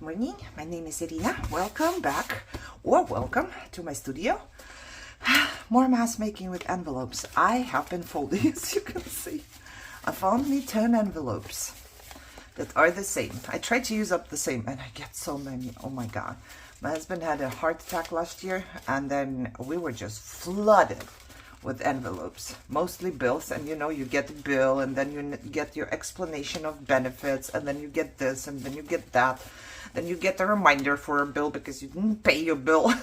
morning. My name is Irina. Welcome back, or welcome to my studio. More mask making with envelopes. I have been folding, as you can see. I found me 10 envelopes that are the same. I tried to use up the same and I get so many. Oh my god. My husband had a heart attack last year and then we were just flooded with envelopes, mostly bills. And you know, you get a bill and then you get your explanation of benefits and then you get this and then you get that. Then you get a reminder for a bill because you didn't pay your bill.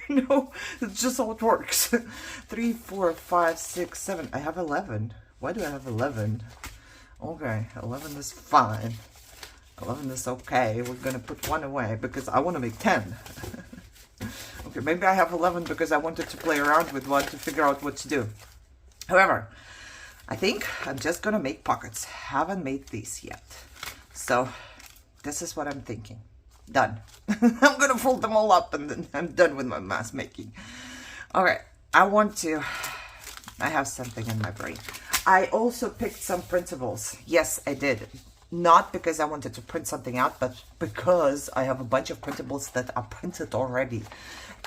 You know, it's just how it works. 3, 4, 5, 6, 7. I have 11. Why do I have 11? Okay, 11 is fine. 11 is okay. We're gonna put one away because I want to make 10. Okay, maybe I have 11 because I wanted to play around with one to figure out what to do. However, I think I'm just gonna make pockets. Haven't made these yet. So this is what I'm thinking. Done. I'm gonna fold them all up and then I'm done with my mask making. Okay, I have something in my brain. I also picked some printables. Yes, I did. Not because I wanted to print something out, but because I have a bunch of printables that are printed already.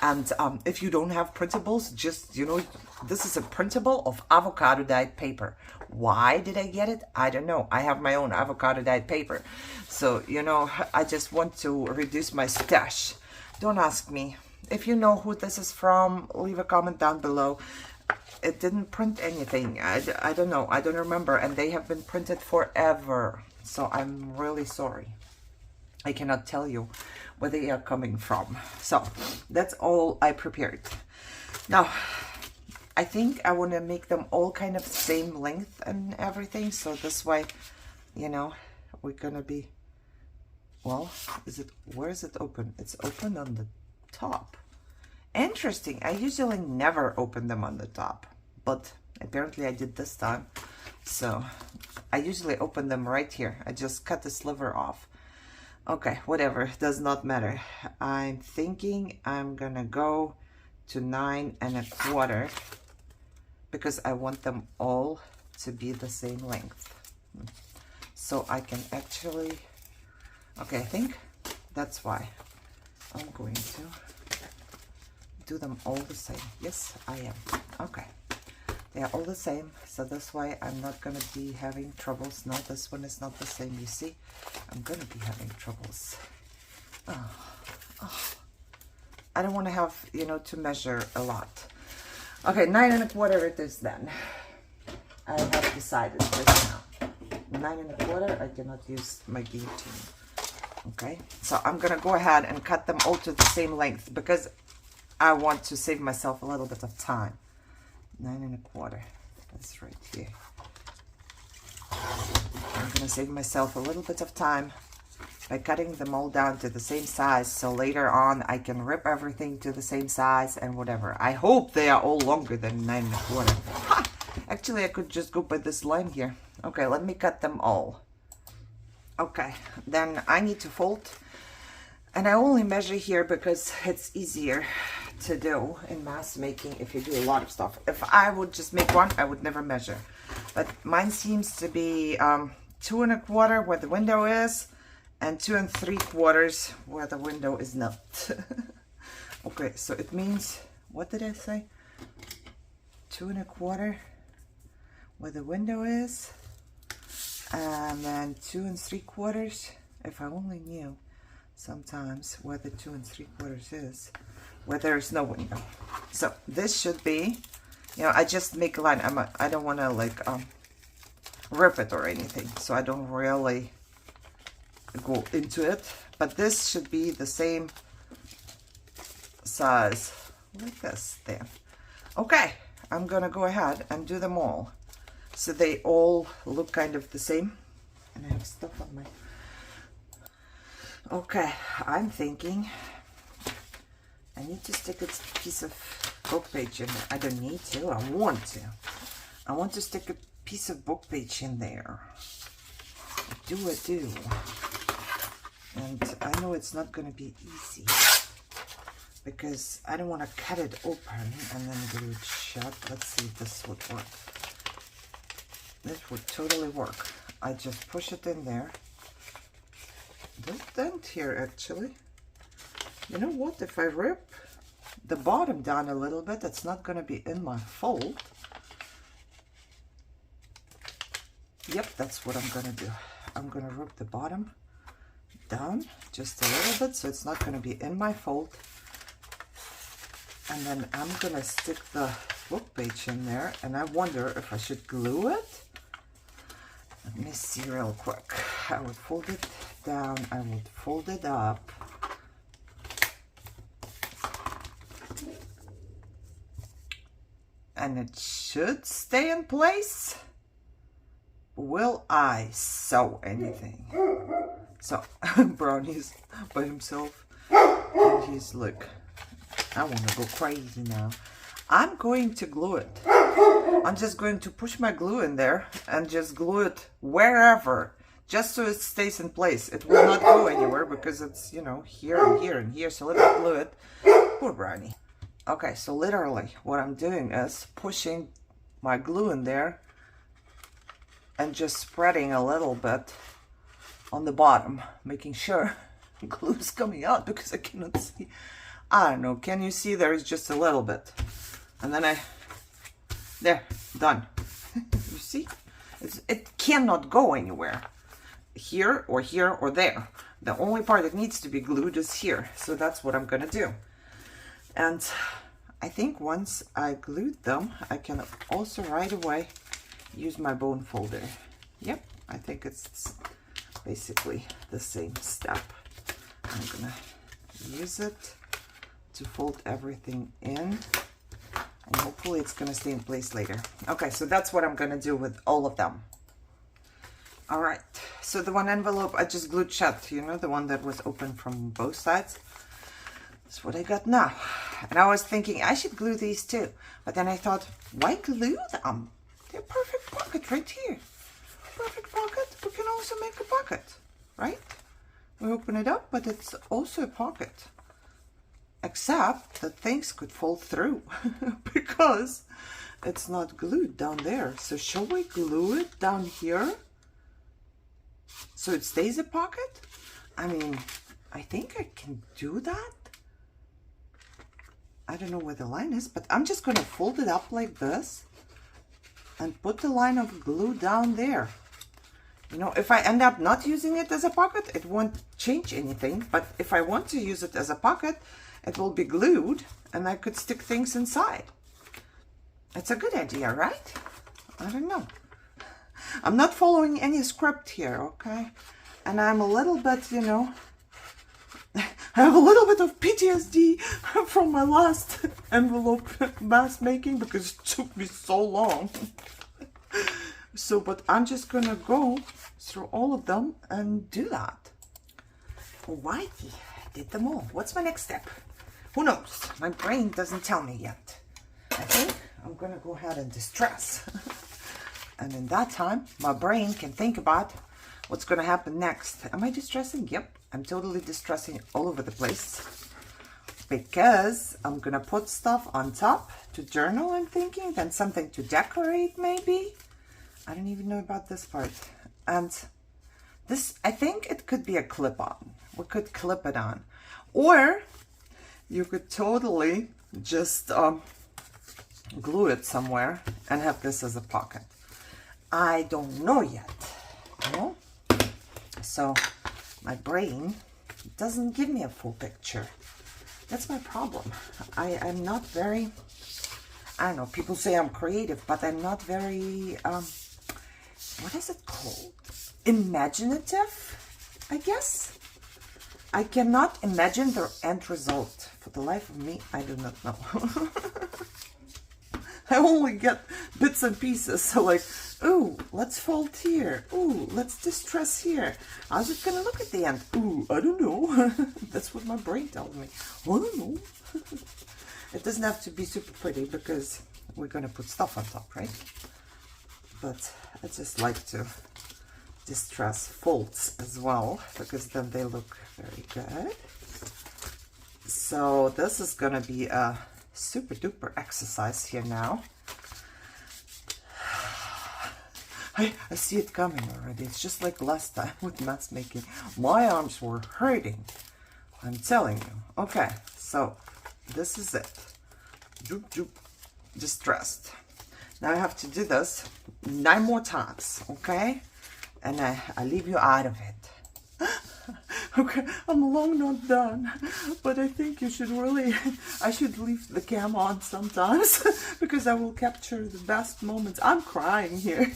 And if you don't have printables, just, you know, this is a printable of avocado dyed paper. Why did I get it? I don't know. I have my own avocado dyed paper. So, you know, I just want to reduce my stash. Don't ask me. If you know who this is from, leave a comment down below. It didn't print anything. I don't know. I don't remember. And they have been printed forever. So I'm really sorry. I cannot tell you where they are coming from. So that's all I prepared. Now, I think I want to make them all kind of same length and everything. So this way, you know, we're going to be, well, where is it open? It's open on the top. Interesting. I usually never open them on the top, but apparently I did this time. So I usually open them right here. I just cut the sliver off. Okay, whatever, does not matter. I'm thinking I'm gonna go to 9 1/4 because I want them all to be the same length. So I can actually, okay, I think that's why I'm going to do them all the same. Yes, I am. Okay. They are all the same, so this way I'm not going to be having troubles. No, this one is not the same, you see. I'm going to be having troubles. I don't want to have, you know, to measure a lot. Okay, 9 1/4 it is then. I have decided this now. 9 1/4, I cannot use my guillotine. Okay, so I'm going to go ahead and cut them all to the same length because I want to save myself a little bit of time. 9 1/4. That's right here. I'm gonna save myself a little bit of time by cutting them all down to the same size, so later on I can rip everything to the same size and whatever. I hope they are all longer than 9 1/4. Ha! Actually, I could just go by this line here. Okay, let me cut them all. Okay, then I need to fold, and I only measure here because it's easier to do in mask making if you do a lot of stuff. If I would just make one, I would never measure. But mine seems to be 2 1/4 where the window is and 2 3/4 where the window is not. Okay, so it means, what did I say? 2 1/4 where the window is and then 2 3/4. If I only knew sometimes where the 2 3/4 is, where there is no window. So this should be, you know, I just make a line. I don't want to like rip it or anything, so I don't really go into it. But this should be the same size, like this there. Okay, I'm gonna go ahead and do them all, so they all look kind of the same. And I have stuff on my. Okay, I'm thinking I need to stick a piece of book page in there. I don't need to, I want to. I want to stick a piece of book page in there. I do. And I know it's not going to be easy because I don't want to cut it open and then glue it shut. Let's see if this would work. This would totally work. I just push it in there, There's a dent here actually. You know what? If I rip the bottom down a little bit, it's not going to be in my fold. Yep, that's what I'm going to do. I'm going to rip the bottom down just a little bit so it's not going to be in my fold. And then I'm going to stick the book page in there, and I wonder if I should glue it. Let me see real quick. I would fold it down, I would fold it up. And it should stay in place. Will I sew anything? So Brownie's by himself, and he's like, I want to go crazy now. I'm going to glue it. I'm just going to push my glue in there and just glue it wherever, just so it stays in place. It will not go anywhere because it's, you know, here and here and here. So let me glue it. Poor Brownie. Okay, so literally what I'm doing is pushing my glue in there and just spreading a little bit on the bottom, making sure glue is coming out because I cannot see. I don't know, can you see? There is just a little bit. And then there, done. You see? It cannot go anywhere. Here or there. The only part that needs to be glued is here. So that's what I'm gonna do. And I think once I glued them, I can also right away use my bone folder. Yep, I think it's basically the same step. I'm gonna use it to fold everything in, and hopefully it's gonna stay in place later. Okay, so that's what I'm gonna do with all of them. All right, so the one envelope I just glued shut, you know, the one that was open from both sides. That's what I got now. And I was thinking I should glue these too, but then I thought, why glue them? They're perfect pocket right here. Perfect pocket. We can also make a pocket, right? We open it up, but it's also a pocket. Except that things could fall through because it's not glued down there. So shall we glue it down here so it stays a pocket? I mean, I think I can do that. I don't know where the line is, but I'm just going to fold it up like this and put the line of glue down there. You know, if I end up not using it as a pocket, it won't change anything. But if I want to use it as a pocket, it will be glued and I could stick things inside. It's a good idea, right? I don't know. I'm not following any script here, okay? And I'm a little bit, you know, I have a little bit of PTSD from my last envelope mask making because it took me so long. So, but I'm just gonna go through all of them and do that. Alrighty, did them all. What's my next step? Who knows? My brain doesn't tell me yet. I think I'm gonna go ahead and distress. And in that time, my brain can think about what's gonna happen next. Am I distressing? Yep, I'm totally distressing all over the place. Because I'm gonna put stuff on top to journal, I'm thinking, then something to decorate maybe. I don't even know about this part. And this, I think it could be a clip-on. We could clip it on. Or you could totally just glue it somewhere and have this as a pocket. I don't know yet, you know? So my brain doesn't give me a full picture. That's my problem. I'm not very, I don't know, people say I'm creative, but I'm not very, what is it called? Imaginative, I guess? I cannot imagine the end result. For the life of me, I do not know. I only get bits and pieces. So like, ooh, let's fold here. Ooh, let's distress here. How's it gonna look at the end? Ooh, I don't know. That's what my brain tells me. I don't know. It doesn't have to be super pretty because we're gonna put stuff on top, right? But I just like to distress folds as well because then they look very good. So this is gonna be a super duper exercise here now. I see it coming already. It's just like last time with mask making. My arms were hurting. I'm telling you. Okay, so this is it. Droop, droop, distressed. Now I have to do this 9 more times, okay? And I leave you out of it. Okay, I'm long not done, but I think you should really, I should leave the cam on sometimes because I will capture the best moments. I'm crying here.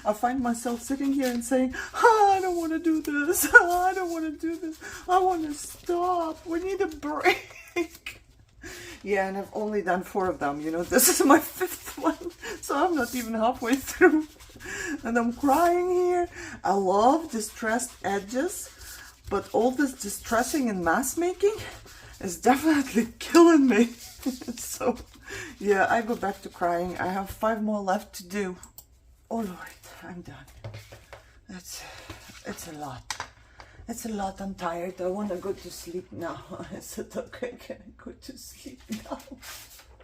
I find myself sitting here and saying, oh, I don't want to do this. Oh, I don't want to do this. I want to stop. We need a break. Yeah, and I've only done 4 of them. You know, this is my 5th one, so I'm not even halfway through. And I'm crying here. I love distressed edges, but all this distressing and mask making is definitely killing me. So, yeah, I go back to crying. I have 5 more left to do. Oh, Lord, I'm done. It's a lot. It's a lot. I'm tired. I want to go to sleep now. I said, okay, can I go to sleep now?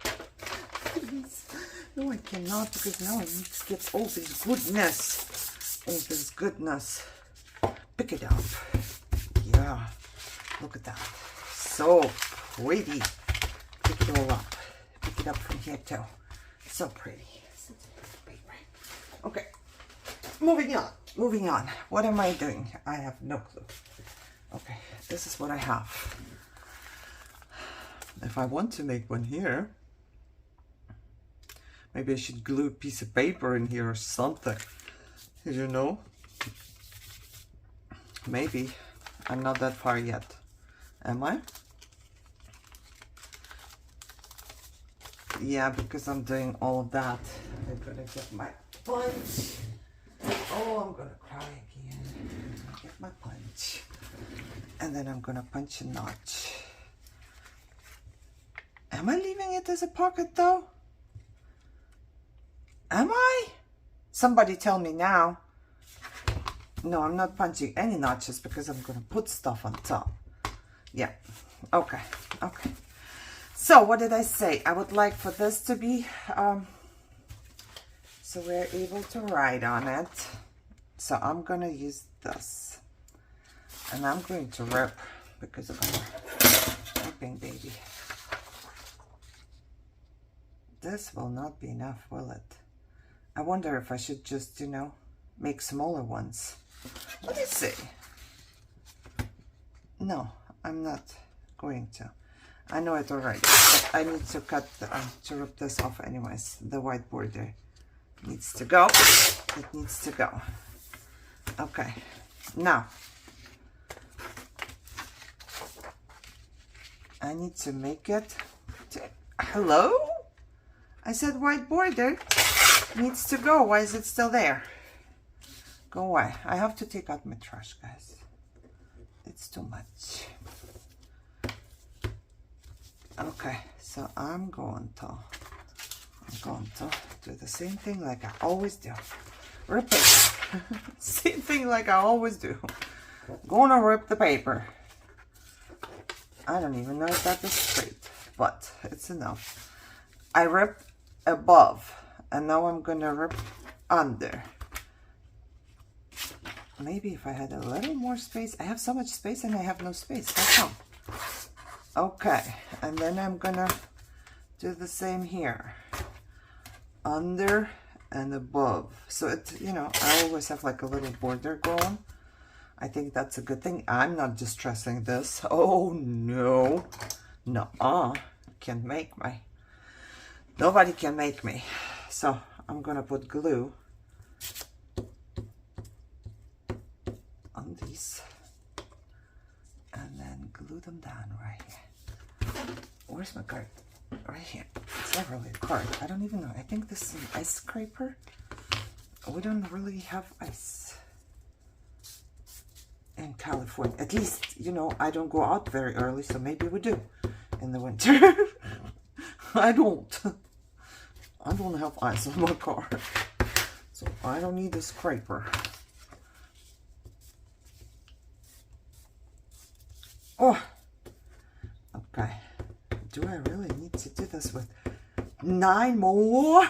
Please. No, I cannot, because now I need to get all this goodness. All this goodness. Pick it up. Yeah. Look at that. So pretty. Pick it all up. Pick it up from here too. So pretty. Okay. Moving on. Moving on. What am I doing? I have no clue. Okay. This is what I have. If I want to make one here, maybe I should glue a piece of paper in here or something. You know? Maybe. I'm not that far yet. Am I? Yeah, because I'm doing all of that. I'm gonna get my punch. Oh, I'm gonna cry again. Get my punch. And then I'm gonna punch a notch. Am I leaving it as a pocket though? Am I? Somebody tell me now. No, I'm not punching any notches because I'm gonna put stuff on top. Yeah. Okay. Okay. So what did I say? I would like for this to be so we're able to write on it. So I'm gonna use this, and I'm going to rip because of our ripping baby. This will not be enough, will it? I wonder if I should just, you know, make smaller ones. Let me see. No, I'm not going to. I know it already, but I need to cut to rip this off anyways. The white border needs to go. It needs to go. Okay, now I need to make it hello? I said white border needs to go. Why is it still there? Go away. I have to take out my trash, guys. It's too much. Okay, so I'm going to do the same thing like I always do. Rip it. Same thing like I always do. Gonna rip the paper. I don't even know if that is straight, but it's enough. I ripped above, and now I'm gonna rip under. Maybe if I had a little more space. I have so much space and I have no space. How come? Okay, and then I'm gonna do the same here. Under and above. So it, you know, I always have like a little border going. I think that's a good thing. I'm not distressing this. Oh no. No, can't make me. Nobody can make me. So I'm gonna put glue on these and then glue them down right here. Where's my card? Right here. It's not really a card. I don't even know. I think this is an ice scraper. We don't really have ice in California. At least, you know, I don't go out very early, so maybe we do in the winter. I don't have ice in my car, so I don't need a scraper. Oh, okay. Do I really need to do this with 9 more?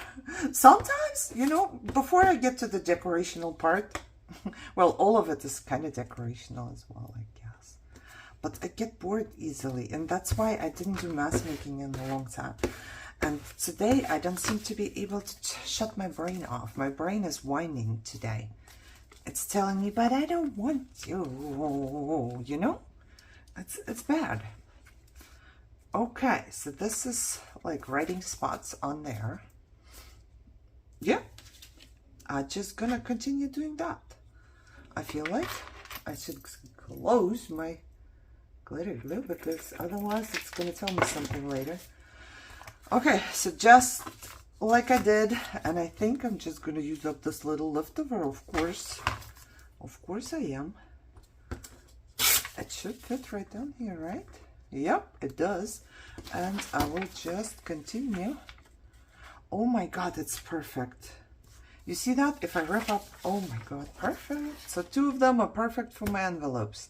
Sometimes let's, you know, before I get to the decorational part, well, all of it is kind of decorational as well, I guess. But I get bored easily, and that's why I didn't do mask making in a long time. And today I don't seem to be able to shut my brain off. My brain is whining today. It's telling me, but I don't want to, you know? It's bad. Okay, so this is like writing spots on there. Yeah, I'm just gonna continue doing that. I feel like I should close my glitter glue because otherwise it's gonna tell me something later. Okay, so just like I did, and I think I'm just gonna use up this little leftover, of course. Of course I am. It should fit right down here, right? Yep, it does. And I will just continue. Oh my God, it's perfect. You see that? If I wrap up, oh my God, perfect. So 2 of them are perfect for my envelopes.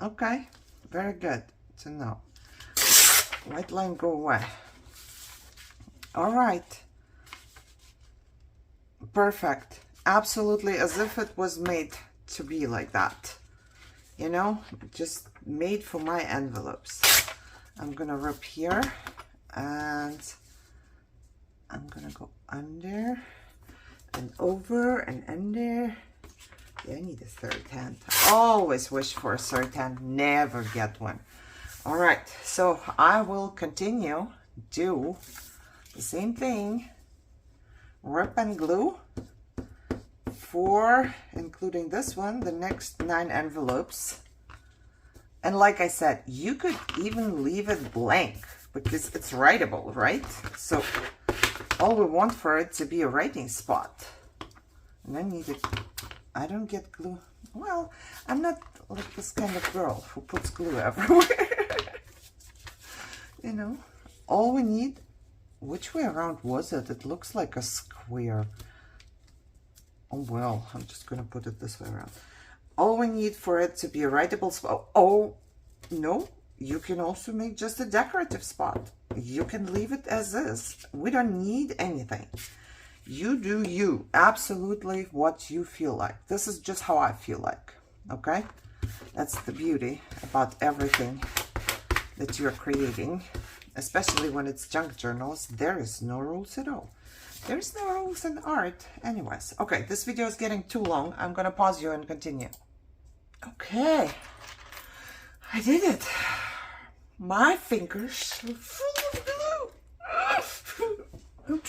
Okay, very good to know. White line, go away. All right. Perfect. Absolutely as if it was made to be like that. You know, just made for my envelopes. I'm gonna rip here and I'm gonna go under and over and under. Yeah, I need a third hand. I always wish for a third hand, never get one. All right, so I will continue do the same thing, rip and glue for, including this one, the next 9 envelopes. And like I said, you could even leave it blank because it's writable, right? So all we want for it to be a writing spot. And I need it. I don't get glue. Well, I'm not like this kind of girl who puts glue everywhere. You know, all we need, which way around was it? It looks like a square. Oh, well, I'm just going to put it this way around. All we need for it to be a writable spot. Oh, no, you can also make just a decorative spot. You can leave it as is. We don't need anything. You do you. Absolutely what you feel like. This is just how I feel like. Okay? That's the beauty about everything that you're creating, especially when it's junk journals. There is no rules at all. There's no rules in art. Anyways, okay, this video is getting too long. I'm gonna pause you and continue. Okay, I did it. My fingers are full of glue. I'm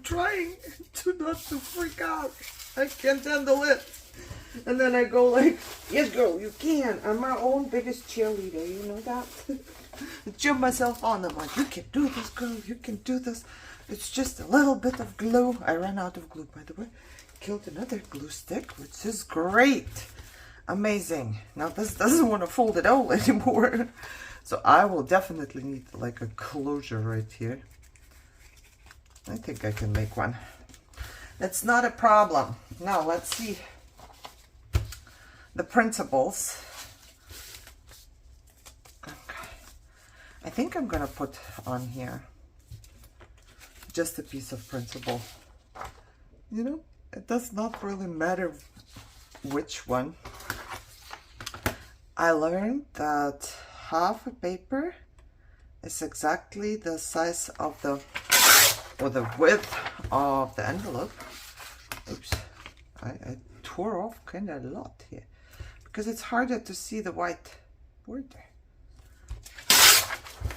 trying to not to freak out. I can't handle it. And then I go like, yes girl, you can. I'm my own biggest cheerleader, you know that? I jump myself on. I'm like, you can do this girl, you can do this. It's just a little bit of glue. I ran out of glue, by the way. Killed another glue stick, which is great. Amazing. Now this doesn't want to fold at all anymore. So I will definitely need like a closure right here. I think I can make one. That's not a problem. Now let's see the printables. Okay. I think I'm gonna put on here just a piece of printable. You know, it does not really matter which one. I learned that half a paper is exactly the size of the, or the width of the envelope. Oops, I tore off kind of a lot here because it's harder to see the white border,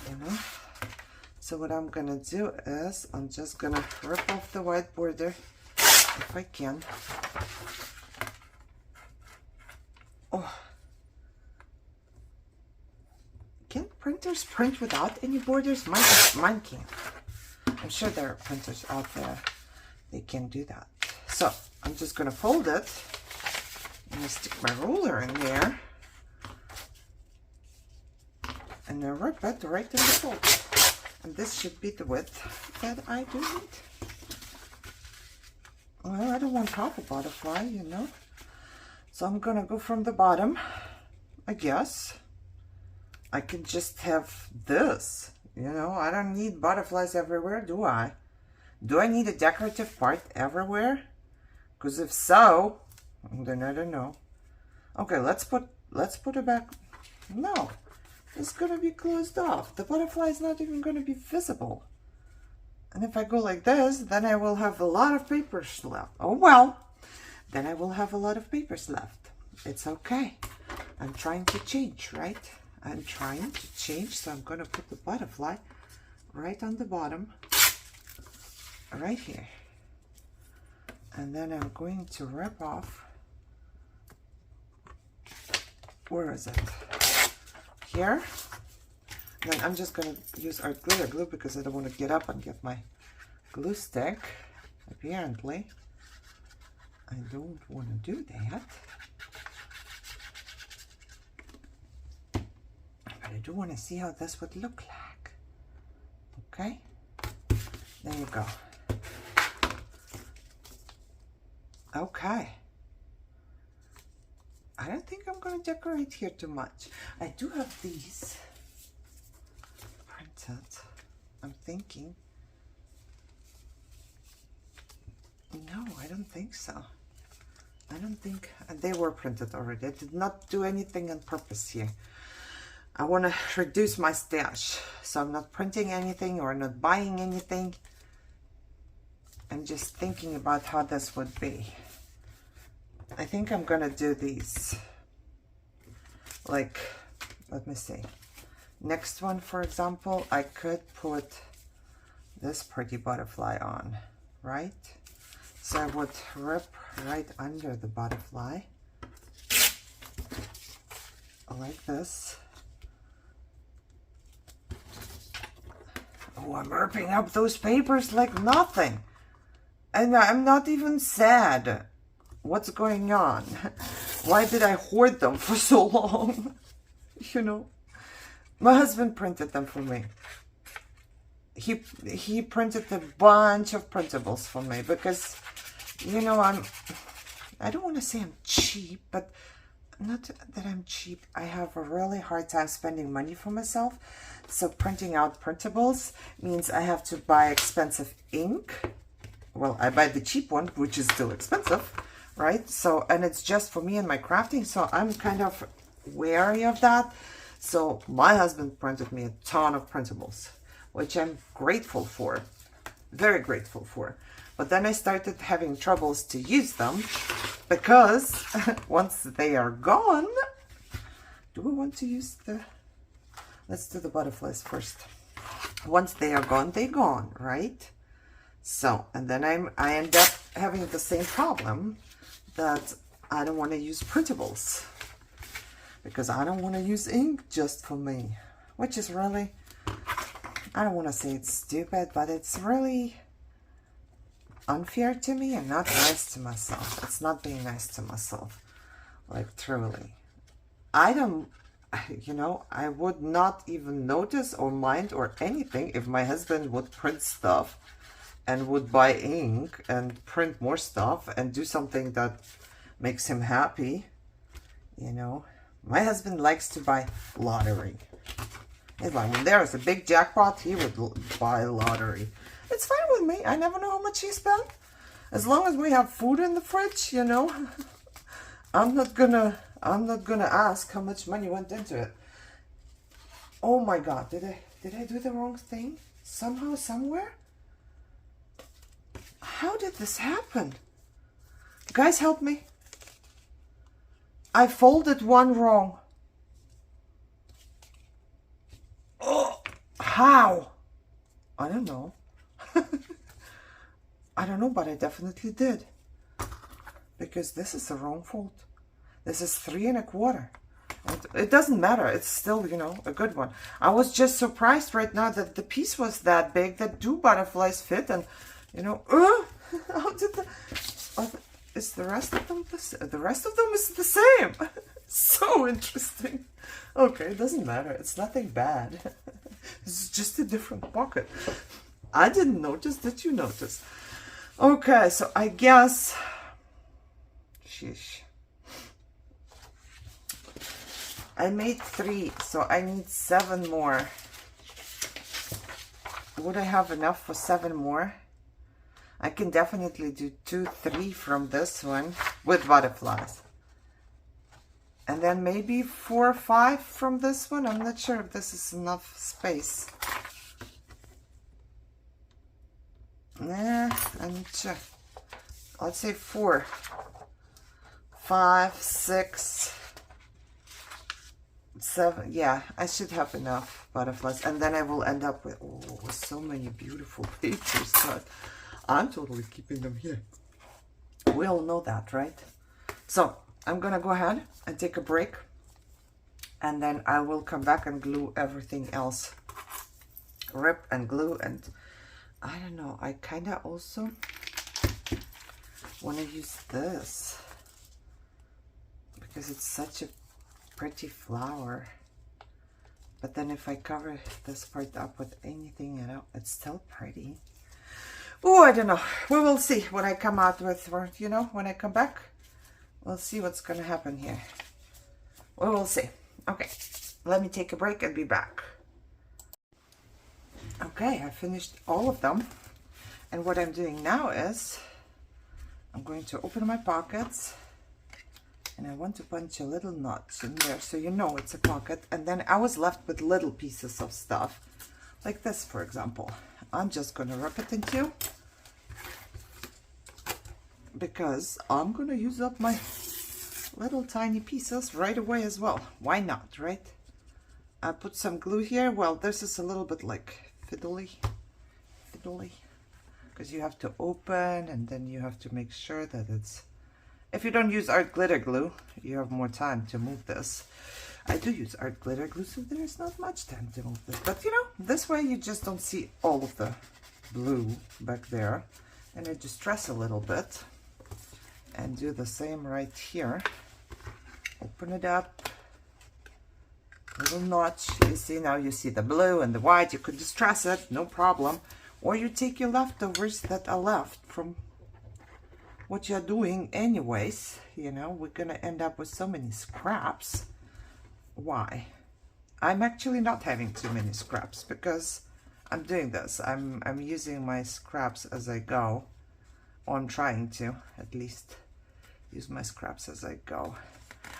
you know. So what I'm gonna do is I'm just gonna rip off the white border if I can. Oh, can printers print without any borders? Mine can't. I'm sure there are printers out there they can do that. So I'm just gonna fold it. I'm gonna stick my ruler in there and then rip it right in the fold. And this should be the width that I do need. Well, I don't want half a butterfly, you know. So I'm gonna go from the bottom, I guess. I can just have this, you know. I don't need butterflies everywhere, do I? Do I need a decorative part everywhere? Because if so, then I don't know. Okay, let's put it back. No, it's gonna be closed off. The butterfly is not even gonna be visible. And if I go like this, then I will have a lot of papers left. Oh well, then I will have a lot of papers left. It's okay. I'm trying to change, right? I'm trying to change, so I'm gonna put the butterfly right on the bottom, right here. And then I'm going to rip off, where is it? Here. Then I'm just going to use our glitter glue because I don't want to get up and get my glue stick. Apparently, I don't want to do that. But I do want to see how this would look like. Okay? There you go. Okay. I don't think I'm going to decorate here too much. I do have these printed. I'm thinking. No, I don't think so. I don't think they were printed already. I did not do anything on purpose here. I want to reduce my stash. So I'm not printing anything or not buying anything. I'm just thinking about how this would be. I think I'm gonna do these. Like, let me see. Next one, for example, I could put this pretty butterfly on, right? So I would rip right under the butterfly, like this. Oh, I'm ripping up those papers like nothing. And I'm not even sad. What's going on? Why did I hoard them for so long? You know, my husband printed them for me. He printed a bunch of printables for me because, you know, I don't want to say I'm cheap, but not that I'm cheap. I have a really hard time spending money for myself. So printing out printables means I have to buy expensive ink. Well, I buy the cheap one, which is still expensive, right? So, and it's just for me and my crafting. So I'm kind of wary of that. So my husband printed me a ton of printables, which I'm grateful for, very grateful for. But then I started having troubles to use them because once they are gone, do we want to use the, let's do the butterflies first. Once they are gone, they're gone, right? So, and then I end up having the same problem that I don't want to use printables because I don't want to use ink just for me, which is really, I don't want to say it's stupid, but it's really unfair to me and not nice to myself. It's not being nice to myself, like truly. I don't, you know, I would not even notice or mind or anything if my husband would print stuff and would buy ink and print more stuff and do something that makes him happy. You know, my husband likes to buy lottery. It's like when there is a big jackpot, he would buy lottery. It's fine with me. I never know how much he spent. As long as we have food in the fridge, you know, I'm not gonna ask how much money went into it. Oh my God, did I do the wrong thing? Somehow, somewhere? How did this happen? Guys, help me. I folded one wrong. Oh, how? I don't know. I don't know, but I definitely did. Because this is the wrong fold. This is 3 1/4. It doesn't matter. It's still, you know, a good one. I was just surprised right now that the piece was that big, that 2 butterflies fit, and you know, how did is the rest of them the rest of them is the same? So interesting. Okay, it doesn't matter. It's nothing bad. It's just a different pocket. I didn't notice. Did you notice? Okay, so I guess, sheesh. I made 3, so I need 7 more. Would I have enough for 7 more? I can definitely do 2, 3 from this one with butterflies. And then maybe 4 or 5 from this one. I'm not sure if this is enough space. Nah, I'm not sure. Let's say 4, 5, 6, 7. Yeah, I should have enough butterflies. And then I will end up with, oh, so many beautiful papers. But I'm totally keeping them here. We all know that, right? So I'm gonna go ahead and take a break, and then I will come back and glue everything else. Rip and glue, and I don't know, I kind of also want to use this because it's such a pretty flower. But then if I cover this part up with anything, you know, it's still pretty. Oh, I don't know. We will see when I come out with, or, you know, when I come back. We'll see what's going to happen here. We will see. Okay, let me take a break and be back. Okay, I finished all of them. And what I'm doing now is I'm going to open my pockets. And I want to punch a little notch in there so you know it's a pocket. And then I was left with little pieces of stuff. Like this, for example. I'm just going to rip it in two, because I'm going to use up my little tiny pieces right away as well. Why not, right? I put some glue here. Well, this is a little bit like fiddly, because you have to open and then you have to make sure that it's, if you don't use art glitter glue, you have more time to move this. I do use art glitter glue, so there's not much time to move this. But you know, this way you just don't see all of the blue back there. And I just press a little bit and do the same right here. Open it up, little notch. You see, now you see the blue and the white. You could distress it, no problem. Or you take your leftovers that are left from what you're doing anyways. You know, we're gonna end up with so many scraps. Why? I'm actually not having too many scraps because I'm doing this. I'm using my scraps as I go. Or I'm trying to, at least, use my scraps as I go.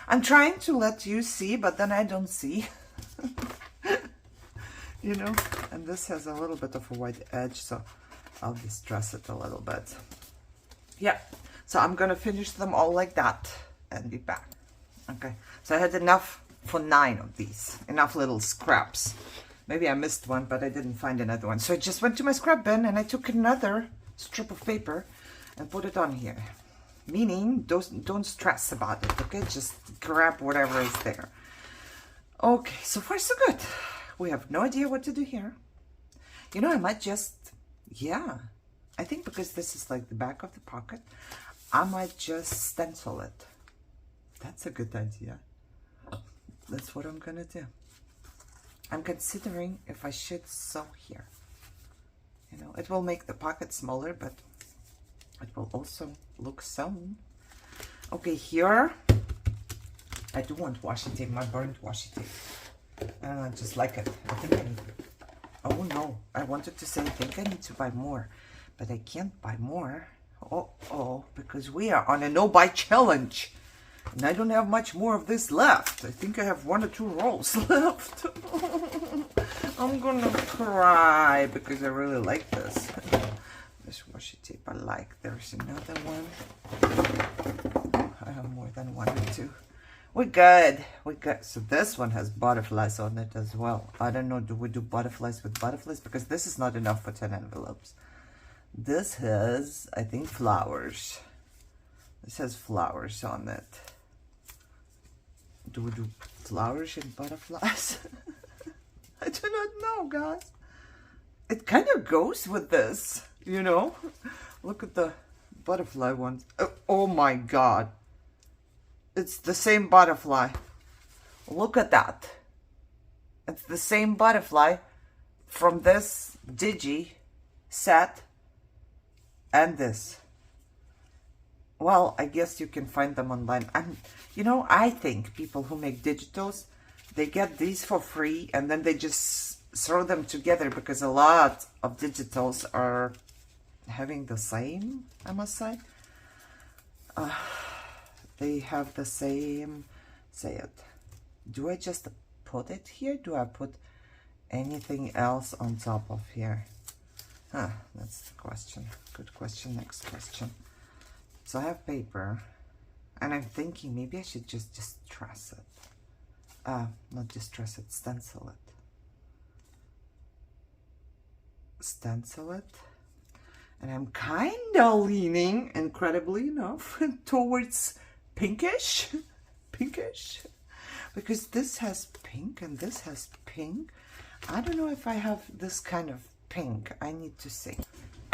I'm trying to let you see, but then I don't see. You know? And this has a little bit of a white edge, so I'll distress it a little bit. Yeah. So I'm gonna finish them all like that and be back. Okay. So I had enough for 9 of these. Enough little scraps. Maybe I missed one, but I didn't find another one. So I just went to my scrap bin and I took another strip of paper and put it on here. Meaning, don't stress about it, okay? Just grab whatever is there. Okay, so far so good. We have no idea what to do here. You know, I might just, yeah. I think because this is like the back of the pocket, I might just stencil it. That's a good idea. That's what I'm gonna do. I'm considering if I should sew here. You know, it will make the pocket smaller, but it will also look sewn. Okay, here, I do want washi tape, my burnt washi tape. I just like it. I think I need, oh no, I wanted to say I think I need to buy more, but I can't buy more. Oh, because we are on a no-buy challenge. And I don't have much more of this left. I think I have 1 or 2 rolls left. I'm gonna cry because I really like this. This washi tape I like. There's another one. I have more than 1 or 2. We're good. We're good. So this one has butterflies on it as well. I don't know, do we do butterflies with butterflies? Because this is not enough for 10 envelopes. This has, I think, flowers. This has flowers on it. Do we do flowers and butterflies? I do not know, guys. It kind of goes with this, you know? Look at the butterfly ones. Oh my God. It's the same butterfly. Look at that. It's the same butterfly from this Digi set and this. Well, I guess you can find them online. And you know, I think people who make digitals, they get these for free and then they just throw them together, because a lot of digitals are having the same, I must say. They have the same, say it. Do I just put it here? Do I put anything else on top of here? That's the question. Good question. Next question. So I have paper, and I'm thinking maybe I should just distress it. Not distress it, stencil it. Stencil it. And I'm kind of leaning, incredibly enough, towards pinkish. Pinkish. Because this has pink and this has pink. I don't know if I have this kind of pink. I need to see.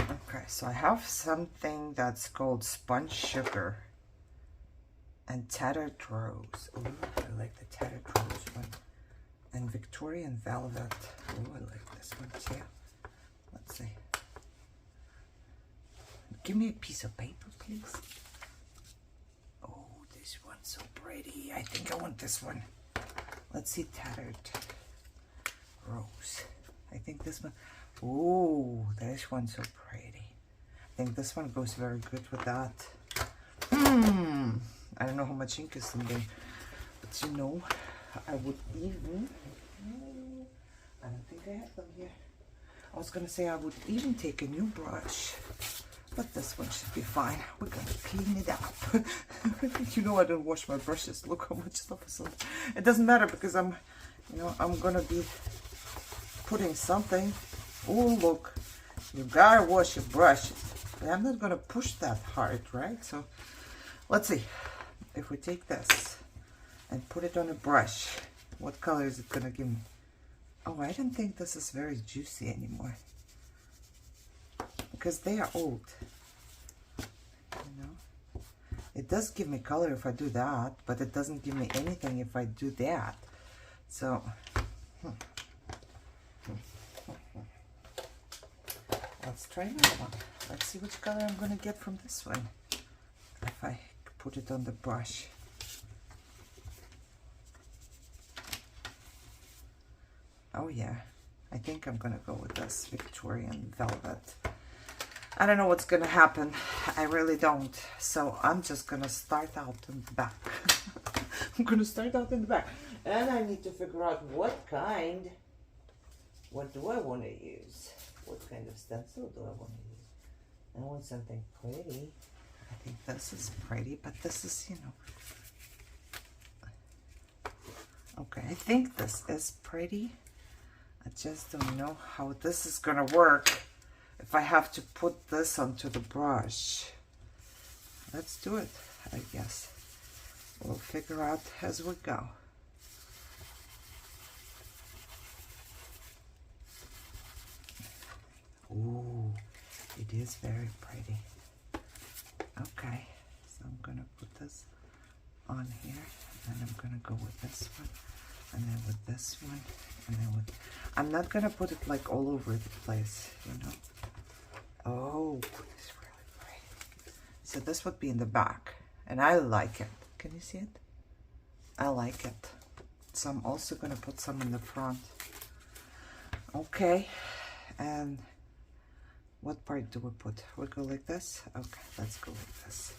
Okay, so I have something that's called sponge sugar and tattered rose. Ooh, I like the tattered rose one. And Victorian velvet. Ooh, I like this one too. Let's see. Give me a piece of paper, please. Oh, this one's so pretty. I think I want this one. Let's see, tattered rose. I think this one. Oh, this one's so pretty. I think this one goes very good with that. I don't know how much ink is in there, but you know, I would even. I don't think I have them here. I was gonna say I would even take a new brush, but this one should be fine. We're gonna clean it up. You know, I don't wash my brushes. Look how much stuff is on. It doesn't matter because I'm gonna be putting something. Oh, look, you gotta wash your brushes. But I'm not gonna push that hard, right? So let's see. If we take this and put it on a brush, what color is it gonna give me? Oh, I don't think this is very juicy anymore. Because they are old. You know? It does give me color if I do that, but it doesn't give me anything if I do that. So, let's try another one. Let's see which color I'm gonna get from this one. If I put it on the brush. Oh yeah, I think I'm gonna go with this Victorian velvet. I don't know what's gonna happen. I really don't. So I'm just gonna start out in the back. I'm gonna start out in the back. And I need to figure out what do I want to use? What kind of stencil do I want to use? I want something pretty. I think this is pretty, but this is, you know. Okay, I think this is pretty. I just don't know how this is gonna work if I have to put this onto the brush. Let's do it, I guess. We'll figure out as we go. Ooh, it is very pretty. Okay, so I'm gonna put this on here, and I'm gonna go with this one, and then with this one, and then with. I'm not gonna put it like all over the place, you know. Oh, it's really pretty. So this would be in the back, and I like it. Can you see it? I like it. So I'm also gonna put some in the front. Okay, and what part do we put? We go like this? Okay, let's go like this.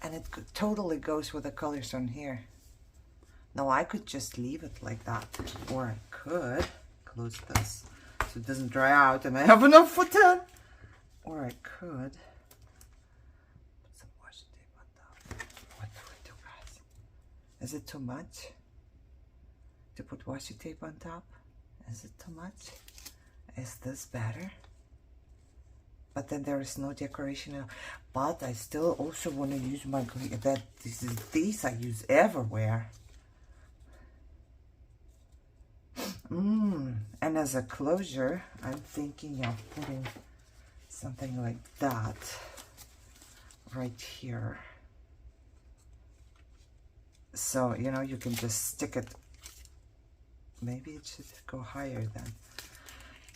And it totally goes with the colors on here. Now I could just leave it like that, or I could close this so it doesn't dry out and I have enough for 10. Or I could put some washi tape on top. What do I do, guys? Is it too much to put washi tape on top? Is it too much? Is this better? But then there is no decoration. But I still also want to use my these I use everywhere. And as a closure, I'm thinking of putting something like that right here. So, you know, you can just stick it. Maybe it should go higher then.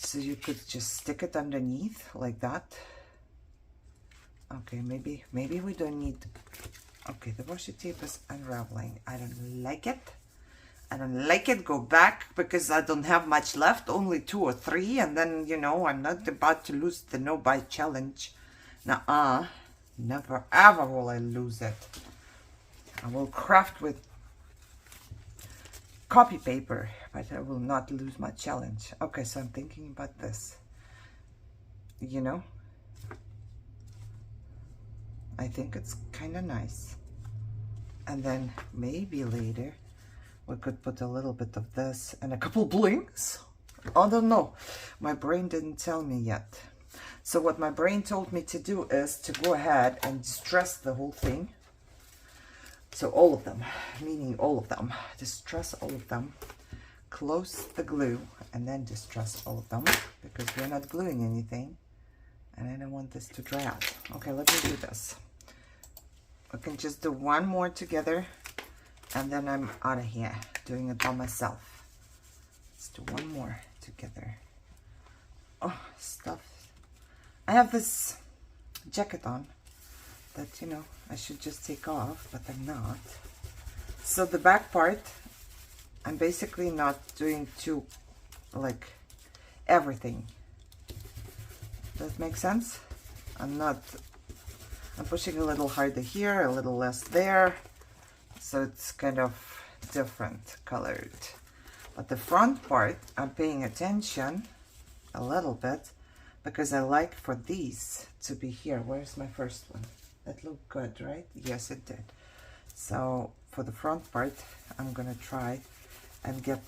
So you could just stick it underneath like that. Okay, maybe we don't need. Okay, the washi tape is unraveling. I don't like it. I don't like it. Go back because I don't have much left, only 2 or 3, and then, you know, I'm not about to lose the no buy challenge. Nuh-uh. Never ever will I lose it. I will craft with copy paper, but I will not lose my challenge. Okay, so I'm thinking about this. You know, I think it's kind of nice. And then maybe later we could put a little bit of this and a couple blings. I don't know. My brain didn't tell me yet. So what my brain told me to do is to go ahead and distress the whole thing. So all of them, meaning all of them, distress all of them, close the glue, and then distress all of them, because we're not gluing anything, and I don't want this to dry out. Okay, let me do this. I can just do one more together, and then I'm out of here, doing it by myself. Let's do one more together. Oh, stuff. I have this jacket on that, you know, I should just take off, but I'm not. So the back part, I'm basically not doing too, like, everything. Does that make sense? I'm pushing a little harder here, a little less there. So it's kind of different colored. But the front part, I'm paying attention a little bit because I like for these to be here. Where's my first one? That looked good, right? Yes, it did. So for the front part, I'm gonna try and get,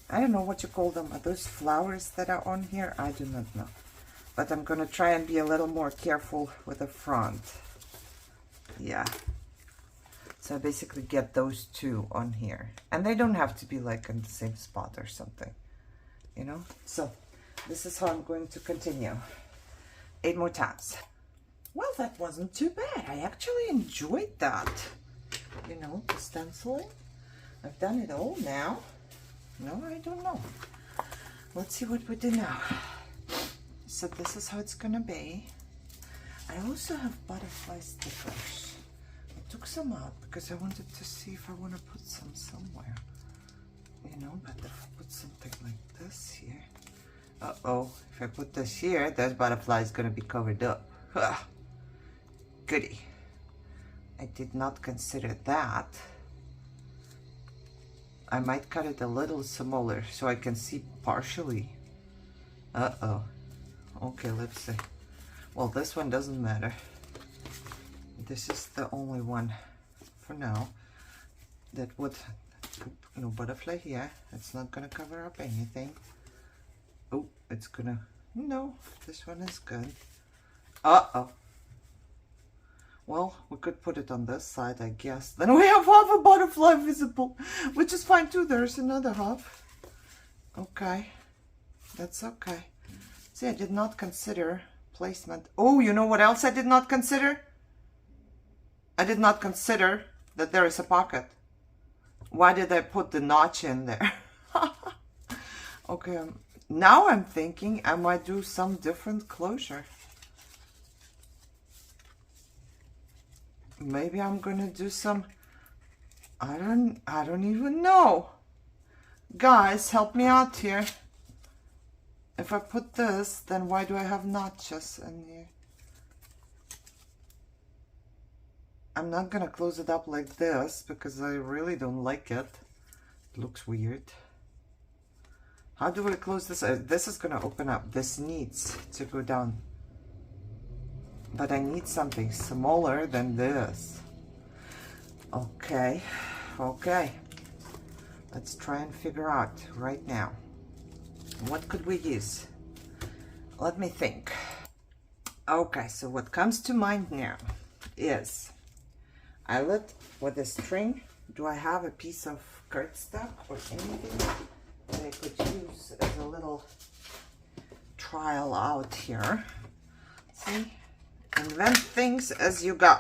I don't know what you call them. Are those flowers that are on here? I do not know. But I'm gonna try and be a little more careful with the front. Yeah. So I basically get those 2 on here. And they don't have to be like in the same spot or something, you know? So this is how I'm going to continue. 8 more times. Well, that wasn't too bad. I actually enjoyed that. You know, the stenciling. I've done it all now. No, I don't know. Let's see what we do now. So this is how it's gonna be. I also have butterfly stickers. I took some out because I wanted to see if I want to put some somewhere. You know, but if I put something like this here. Uh-oh, if I put this here, that butterfly is gonna be covered up. Ugh. Goody. I did not consider that. I might cut it a little smaller so I can see partially. Uh-oh. Okay, let's see. Well, this one doesn't matter. This is the only one for now that would, you know, butterfly here. It's not gonna cover up anything. Oh, it's gonna, no, this one is good. Uh-oh. Well, we could put it on this side, I guess. Then we have half a butterfly visible, which is fine too. There's another half. Okay, that's okay. See, I did not consider placement. Oh, you know what else I did not consider? I did not consider that there is a pocket. Why did I put the notch in there? Okay, now I'm thinking I might do some different closure. Maybe I'm gonna do some, I don't even know. Guys, help me out here. If I put this, then why do I have notches in here? I'm not gonna close it up like this because I really don't like it. It looks weird. How do I close this? This is gonna open up. This needs to go down. But I need something smaller than this. Okay, okay. Let's try and figure out right now. What could we use? Let me think. Okay, so what comes to mind now is eyelet with a string. Do I have a piece of cardstock or anything that I could use as a little trial out here? See? Invent things as you go.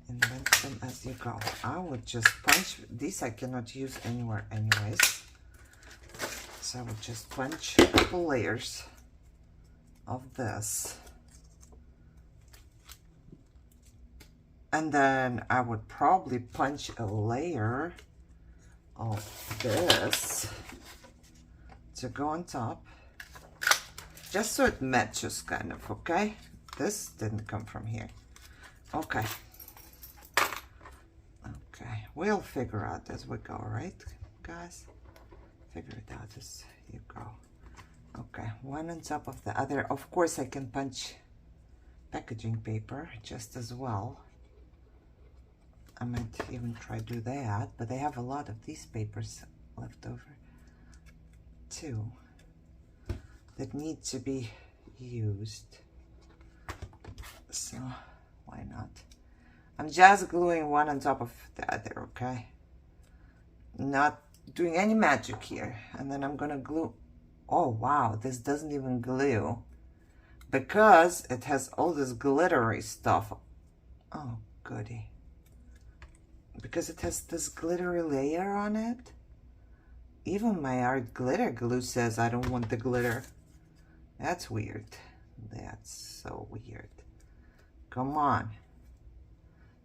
Invent them as you go. I would just punch. These I cannot use anywhere anyways. So I would just punch a couple layers of this. And then I would probably punch a layer of this to go on top, just so it matches kind of, okay? This didn't come from here. Okay. Okay, we'll figure out as we go, right, guys? Figure it out as you go. Okay, one on top of the other. Of course, I can punch packaging paper just as well. I might even try to do that, but I have a lot of these papers left over too that need to be used. So why not? I'm just gluing one on top of the other, okay? Not doing any magic here. And then I'm gonna glue. Oh wow, this doesn't even glue because it has all this glittery stuff. Oh goody. Because it has this glittery layer on it. Even my art glitter glue says I don't want the glitter. That's weird. That's so weird. Come on.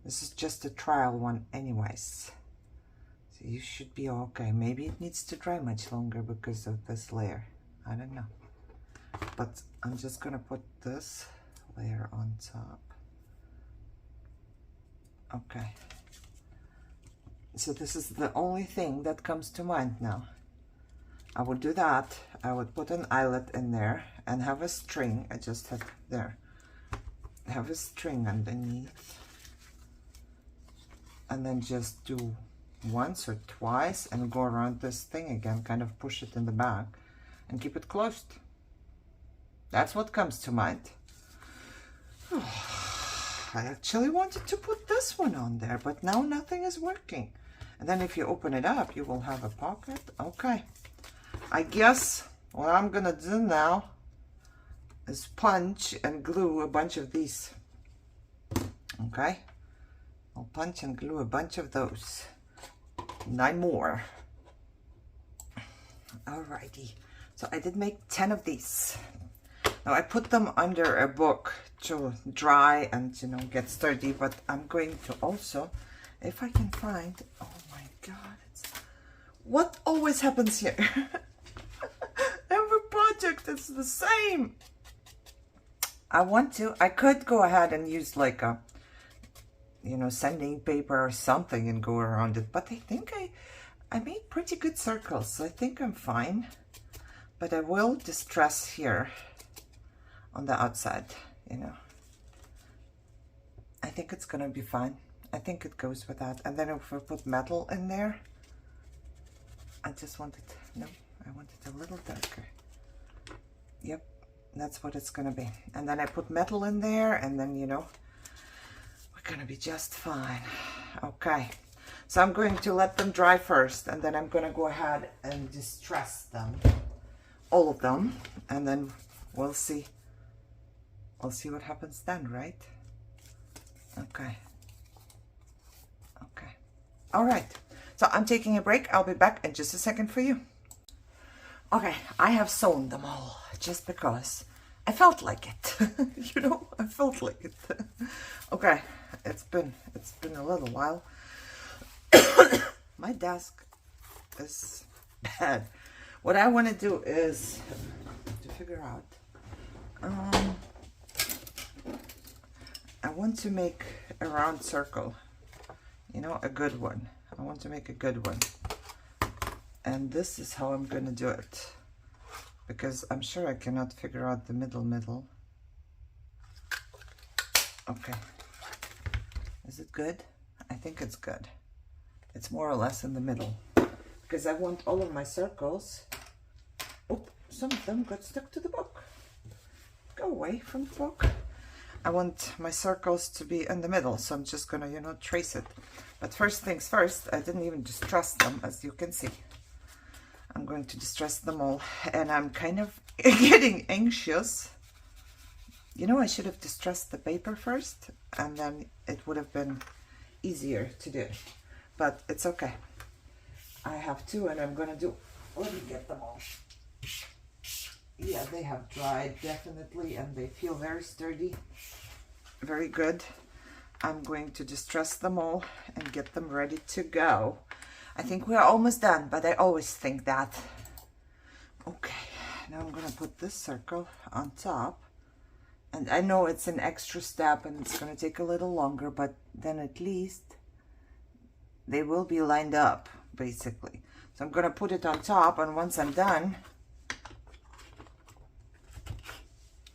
This is just a trial one anyways. So you should be okay. Maybe it needs to dry much longer because of this layer. I don't know. But I'm just gonna put this layer on top. Okay. So this is the only thing that comes to mind now. I would do that. I would put an eyelet in there and have a string. I just had there. Have a string underneath. And then just do once or twice and go around this thing again, kind of push it in the back and keep it closed. That's what comes to mind. I actually wanted to put this one on there, but now nothing is working. And then if you open it up, you will have a pocket. Okay. I guess what I'm gonna do now is punch and glue a bunch of these. Okay. I'll punch and glue a bunch of those. 9 more. Alrighty. So I did make 10 of these. Now I put them under a book to dry and, you know, get sturdy, but I'm going to also, if I can find, oh my God, what always happens here? Every project is the same. I could go ahead and use like a, you know, sanding paper or something and go around it, but I think I made pretty good circles, so I think I'm fine. But I will distress here on the outside, you know. I think it's gonna be fine. I think it goes with that. And then if I put metal in there, I just want it, no, I want it a little darker. Yep, that's what it's gonna be. And then I put metal in there, and then, you know, we're gonna be just fine. Okay, so I'm going to let them dry first, and then I'm gonna go ahead and distress them, all of them, and then we'll see. We'll see what happens then, right? Okay. Okay. All right. So I'm taking a break. I'll be back in just a second for you. Okay, I have sewn them all just because I felt like it. You know, I felt like it. Okay, it's been a little while. My desk is bad. What I want to do is to figure out. I want to make a round circle. You know, a good one. I want to make a good one. And this is how I'm going to do it. Because I'm sure I cannot figure out the middle. Okay. Is it good? I think it's good. It's more or less in the middle. Because I want all of my circles. Oh, some of them got stuck to the book. Go away from the book. I want my circles to be in the middle, so I'm just gonna, you know, trace it. But first things first, I didn't even distress them, as you can see. I'm going to distress them all, and I'm kind of getting anxious. You know, I should have distressed the paper first, and then it would have been easier to do. But it's okay. I have to, and I'm gonna do. Let me get them all. Yeah, they have dried definitely, and they feel very sturdy, very good. I'm going to distress them all and get them ready to go. I think we are almost done, but I always think that. Okay, now I'm gonna put this circle on top. And I know it's an extra step and it's gonna take a little longer, but then at least they will be lined up, basically. So I'm gonna put it on top, and once I'm done,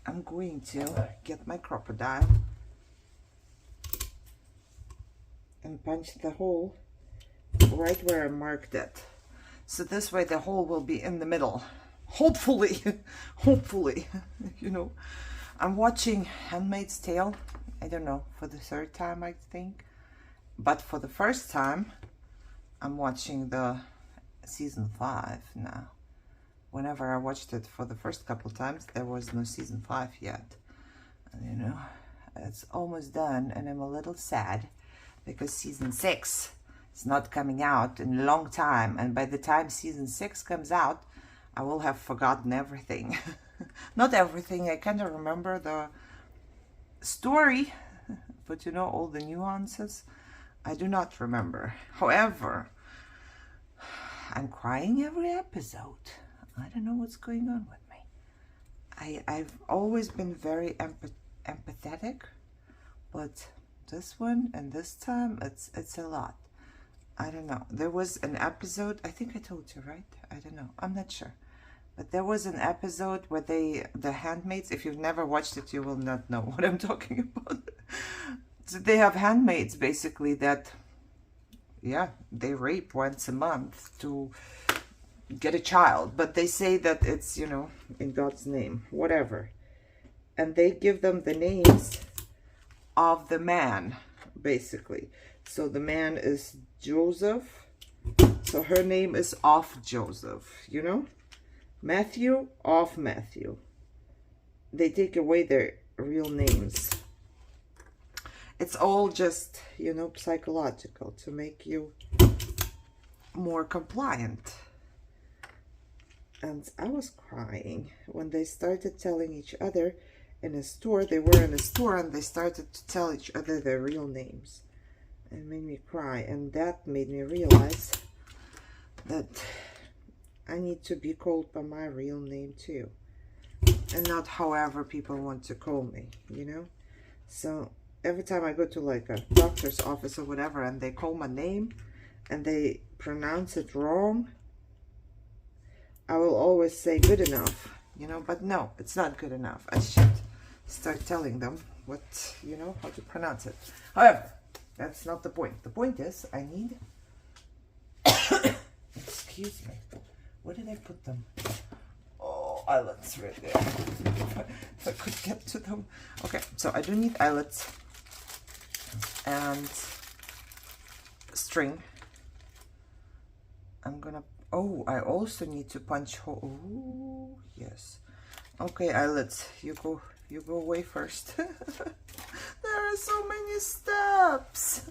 I'm going to get my crocodile and punch the hole right where I marked it. So this way the hole will be in the middle. Hopefully, hopefully, you know. I'm watching Handmaid's Tale, I don't know, for the third time, I think. But for the first time, I'm watching the season 5 now. Whenever I watched it for the first couple times, there was no season 5 yet. And, you know, it's almost done, and I'm a little sad because season 6 is not coming out in a long time. And by the time season 6 comes out, I will have forgotten everything. Not everything, I kind of remember the story, but you know, all the nuances, I do not remember. However, I'm crying every episode. I don't know what's going on with me. I've always been very empathetic, but this one and this time, it's a lot. I don't know. There was an episode, I think I told you, right? I don't know. I'm not sure. But there was an episode where the handmaids, if you've never watched it, you will not know what I'm talking about. So they have handmaids, basically, that, yeah, they rape once a month to get a child. But they say that it's, you know, in God's name, whatever. And they give them the names of the man, basically. So the man is Joseph. So her name is of Joseph, you know? Matthew of Matthew. They take away their real names. It's all just, you know, psychological to make you more compliant. And I was crying when they started telling each other in a store. They were in a store and they started to tell each other their real names. It made me cry, and that made me realize that I need to be called by my real name too, and not however people want to call me, you know. So every time I go to like a doctor's office or whatever and they call my name and they pronounce it wrong, I will always say good enough, you know. But no, it's not good enough. I should start telling them what, you know, how to pronounce it. However, that's not the point. The point is I need excuse me, where did I put them? Oh, eyelets right there. If I could get to them. Okay, so I do need eyelets and string. I'm gonna, oh, I also need to punch hole. Oh, yes. Okay, eyelets, you go away first. There are so many steps.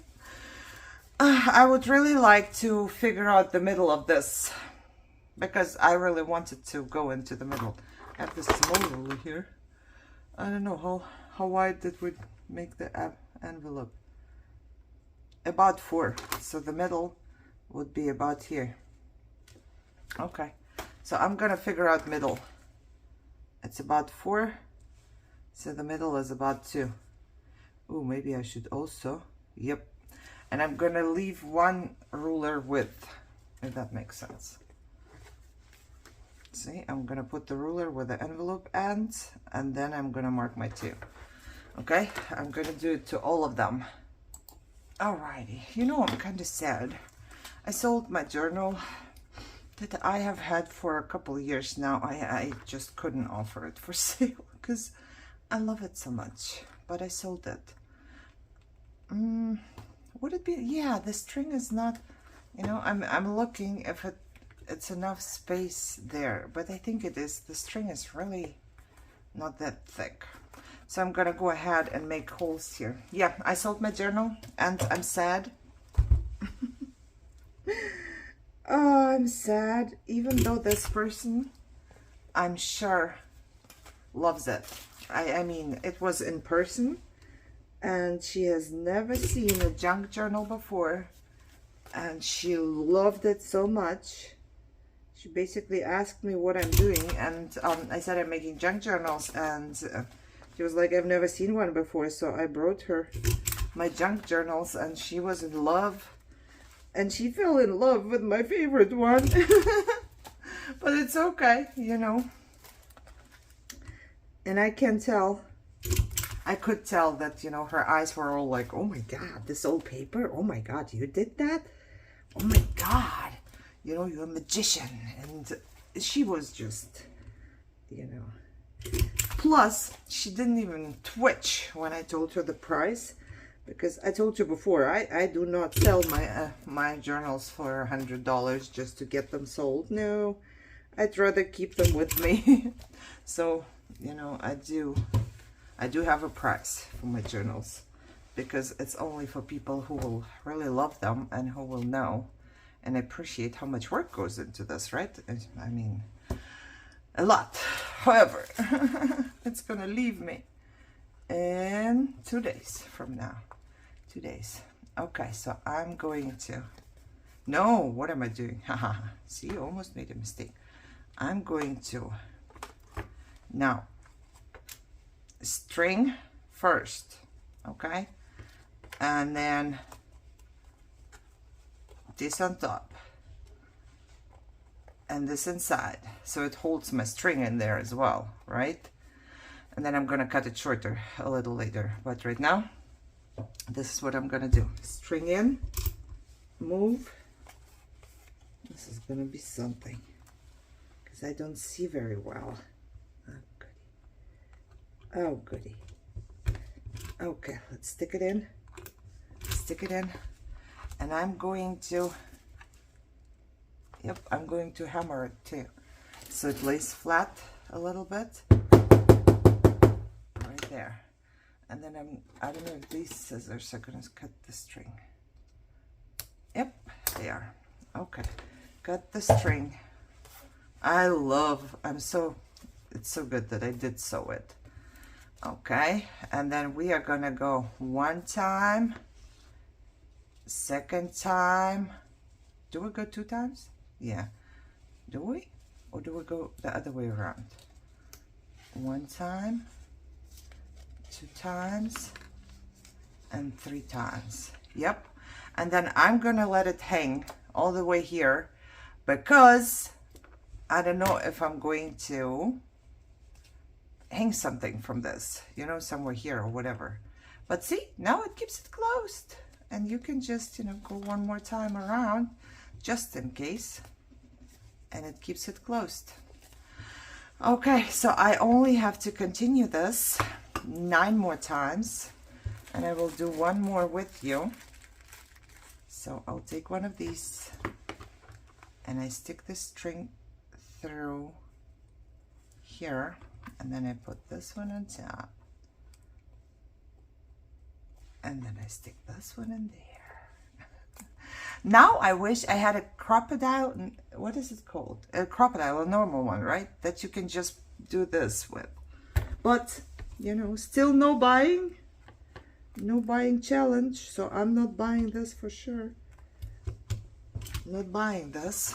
I would really like to figure out the middle of this, because I really wanted to go into the middle. I have this small ruler here. I don't know how wide that would make the envelope. About 4. So the middle would be about here. Okay. So I'm gonna figure out middle. It's about 4. So the middle is about 2. Oh, maybe I should also. Yep. And I'm gonna leave 1 ruler width, if that makes sense. See, I'm gonna put the ruler where the envelope ends, and then I'm gonna mark my 2. Okay, I'm gonna do it to all of them. Alrighty, you know, I'm kind of sad. I sold my journal that I have had for a couple of years now. I just couldn't offer it for sale because I love it so much, but I sold it. Would it be, yeah, the string is not, you know, I'm looking if it's enough space there, but I think it is. The string is really not that thick. So I'm gonna go ahead and make holes here. Yeah, I sold my journal and I'm sad. Oh, I'm sad, even though this person, I'm sure, loves it. I mean, it was in person and she has never seen a junk journal before, and she loved it so much. She basically asked me what I'm doing, and I said I'm making junk journals, and she was like, I've never seen one before. So I brought her my junk journals, and she was in love, and she fell in love with my favorite one. But it's okay, you know. And I can tell, I could tell that, you know, her eyes were all like, oh my God, this old paper, oh my God, you did that? Oh my God, you know, you're a magician. And she was just, you know, plus she didn't even twitch when I told her the price, because I told you before, I do not sell my journals for $100 just to get them sold. No, I'd rather keep them with me. So, you know, I do have a price for my journals, because it's only for people who will really love them and who will know and appreciate how much work goes into this, right? I mean, a lot. However, it's gonna leave me in 2 days from now. 2 days. Okay, so I'm going to, no, what am I doing? Haha, see, almost made a mistake. I'm going to now string first, okay, and then this on top and this inside, so it holds my string in there as well, right? And then I'm gonna cut it shorter a little later, but right now this is what I'm gonna do. String in, move. This is gonna be something, because I don't see very well. Oh goody. Okay, let's stick it in. Stick it in. And I'm going to, yep, I'm going to hammer it too, so it lays flat a little bit. Right there. And then I don't know if these scissors are gonna cut the string. Yep, they are. Okay, cut the string. It's so good that I did sew it. Okay, and then we are gonna go one time, second time. Do we go 2 times? Yeah. Do we? Or do we go the other way around? 1 time, 2 times, and 3 times. Yep. And then I'm gonna let it hang all the way here, because I don't know if I'm going to hang something from this, you know, somewhere here or whatever. But see, now it keeps it closed, and you can just, you know, go one more time around just in case, and it keeps it closed. Okay, so I only have to continue this 9 more times, and I will do 1 more with you. So I'll take one of these and I stick the string through here, and then I put this one on top, and then I stick this one in there. Now I wish I had a crocodile, what is it called? A crocodile, a normal one, right? That you can just do this with. But, you know, still no buying challenge, so I'm not buying this for sure. Not buying this.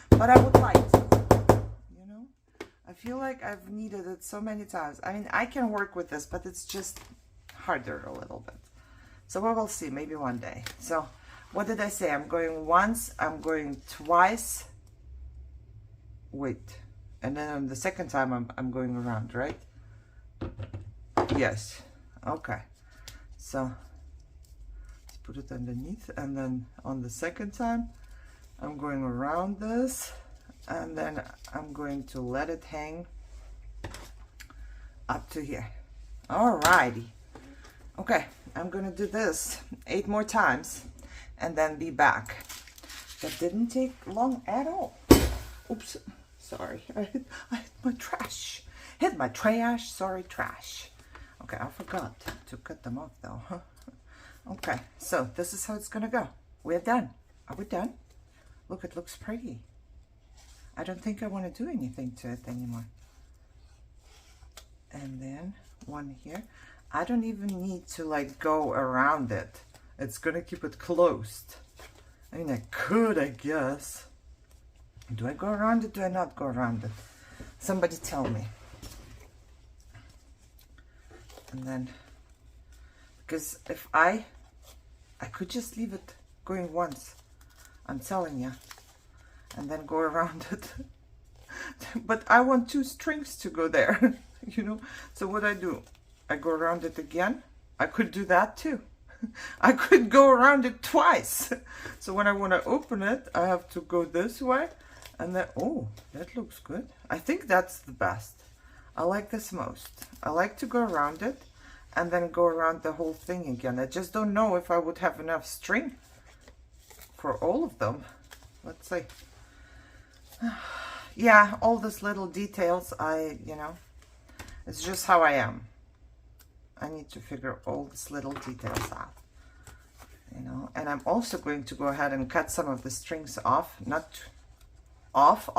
But I would like to, you know? I feel like I've needed it so many times. I mean, I can work with this, but it's just harder a little bit. So we will see, maybe one day. So what did I say? I'm going once, I'm going twice. Wait, and then on the second time I'm going around, right? Yes. Okay. So let's put it underneath, and then on the second time I'm going around this, and then I'm going to let it hang up to here. Alrighty. Okay, I'm gonna do this 8 more times and then be back. That didn't take long at all. Oops, sorry. I hit my trash. Hit my trash, sorry, trash. Okay, I forgot to cut them off though. Okay, so this is how it's gonna go. We're done. Are we done? Look, it looks pretty. I don't think I want to do anything to it anymore. And then one here. I don't even need to like go around it. It's gonna keep it closed. I mean, I could, I guess. Do I go around it? Do I not go around it? Somebody tell me. And then, because if I could just leave it going once. I'm telling you. And then go around it. But I want 2 strings to go there, you know. So what I do, I go around it again. I could do that too. I could go around it twice. So when I want to open it, I have to go this way. And then, oh, that looks good. I think that's the best. I like this most. I like to go around it and then go around the whole thing again. I just don't know if I would have enough string for all of them. Let's see. Yeah, all these little details, you know, it's just how I am. I need to figure all these little details out, you know. And I'm also going to go ahead and cut some of the strings off, not off,